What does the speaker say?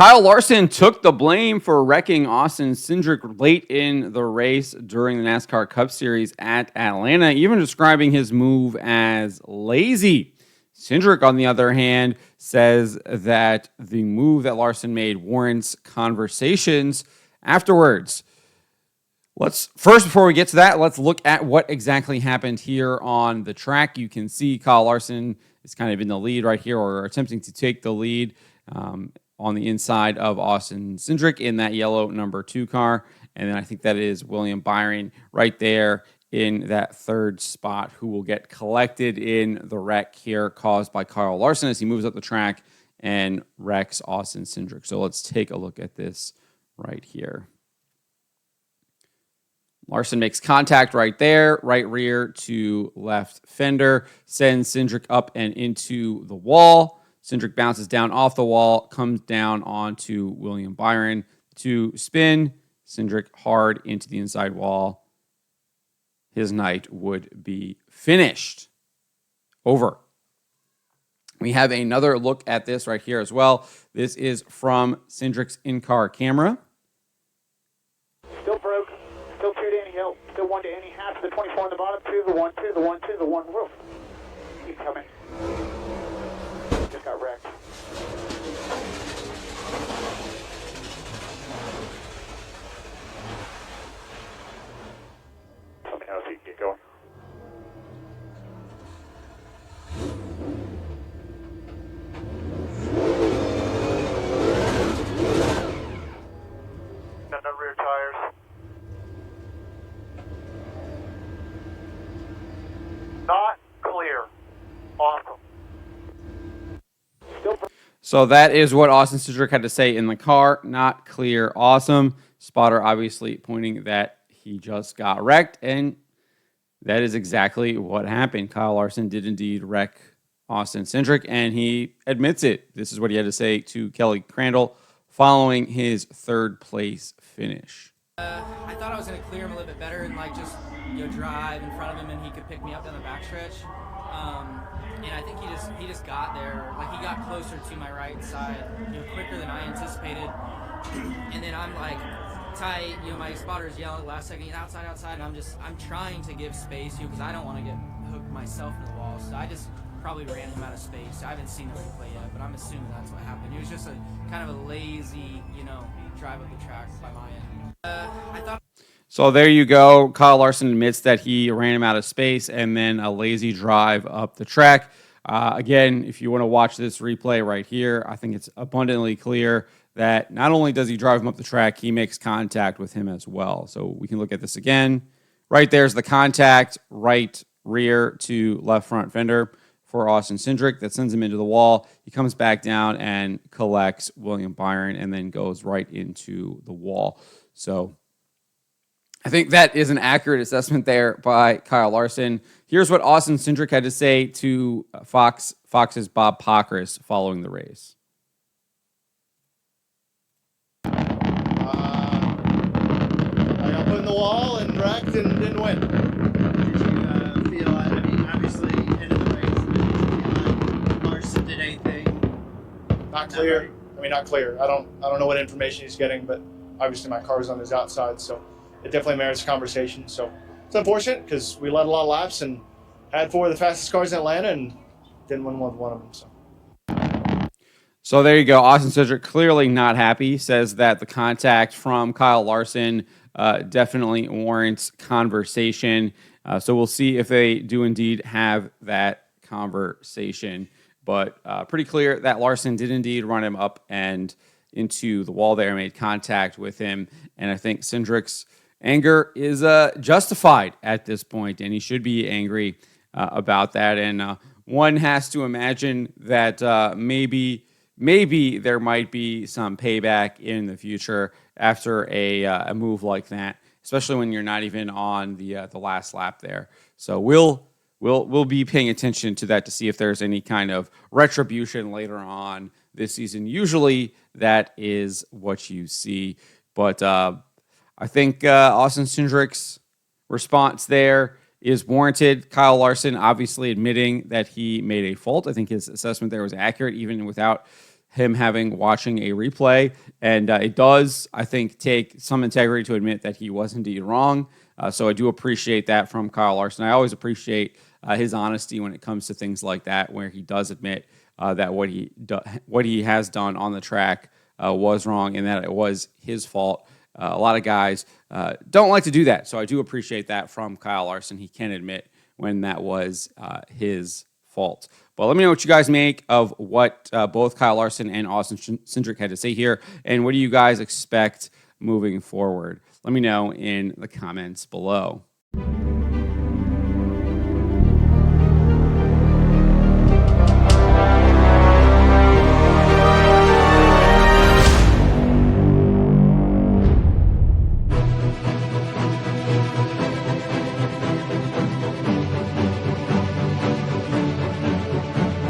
Kyle Larson took the blame for wrecking Austin Cindric late in the race during the NASCAR Cup Series at Atlanta, even describing his move as lazy. Cindric, on the other hand, says that the move that Larson made warrants conversations afterwards. Before we get to that, let's look at what exactly happened here on the track. You can see Kyle Larson is kind of in the lead right here, or attempting to take the lead on the inside of Austin Cindric in that yellow number 2 car. And then I think that is William Byron right there in that third spot, who will get collected in the wreck here caused by Kyle Larson as he moves up the track and wrecks Austin Cindric. So let's take a look at this right here. Larson makes contact right there, right rear to left fender, sends Cindric up and into the wall. Cindric bounces down off the wall, comes down onto William Byron to spin. Cindric hard into the inside wall. His night would be finished. Over. We have another look at this right here as well. This is from Cindric's in-car camera. Still broke. Still 2 to any help. Still 1 to any half to the 24 on the bottom. 2 to the 1, 2 to the 1, 2 to the 1. Woof. Keep coming. Just got wrecked. Let me know if you can get going. Got no rear tires. Not clear. Awesome. So that is what Austin Cindric had to say in the car. Not clear. Awesome. Spotter obviously pointing that he just got wrecked, and that is exactly what happened. Kyle Larson did indeed wreck Austin Cindric, and he admits it. This is what he had to say to Kelly Crandall following his third place finish. I thought I was going to clear him a little bit better and just drive in front of him, and he could pick me up down the backstretch. And I think he just got there. He got closer to my right side, quicker than I anticipated. And then I'm tight. My spotter's yelling last second, outside, and I'm trying to give space, because I don't want to get hooked myself in the wall. So I just probably ran him out of space. I haven't seen the replay yet, but I'm assuming that's what happened. It was just a kind of a lazy, drive up the track by my end. So there you go. Kyle Larson admits that he ran him out of space, and then a lazy drive up the track. Again, if you want to watch this replay right here, I think it's abundantly clear that not only does he drive him up the track, he makes contact with him as well. So we can look at this again. Right there's the contact, right rear to left front fender for Austin Cindric. That sends him into the wall. He comes back down and collects William Byron and then goes right into the wall. So I think that is an accurate assessment there by Kyle Larson. Here's what Austin Cindric had to say to Fox's Bob Pockrass following the race. I got put in the wall and wrecked and didn't win. Did you feel, obviously, end of the race, Larson did anything? Not clear. Not clear. I don't know what information he's getting, but obviously my car was on his outside, so it definitely merits a conversation. So it's unfortunate because we led a lot of laps and had 4 of the fastest cars in Atlanta and didn't win one of them. So there you go. Austin Cindric clearly not happy, says that the contact from Kyle Larson definitely warrants conversation. So we'll see if they do indeed have that conversation. But pretty clear that Larson did indeed run him up and into the wall there, made contact with him. And I think Cindric's anger is justified at this point, and he should be angry about that. And one has to imagine that maybe there might be some payback in the future after a move like that, especially when you're not even on the last lap there. So we'll be paying attention to that to see if there's any kind of retribution later on this season. Usually that is what you see, but I think Austin Cindric's response there is warranted. Kyle Larson obviously admitting that he made a fault. I think his assessment there was accurate, even without him watching a replay. And it does, I think, take some integrity to admit that he was indeed wrong. So I do appreciate that from Kyle Larson. I always appreciate his honesty when it comes to things like that, where he does admit that what he has done on the track was wrong and that it was his fault. A lot of guys don't like to do that, so I do appreciate that from Kyle Larson. He can admit when that was his fault. But let me know what you guys make of what both Kyle Larson and Austin Cindric had to say here, and what do you guys expect moving forward? Let me know in the comments below.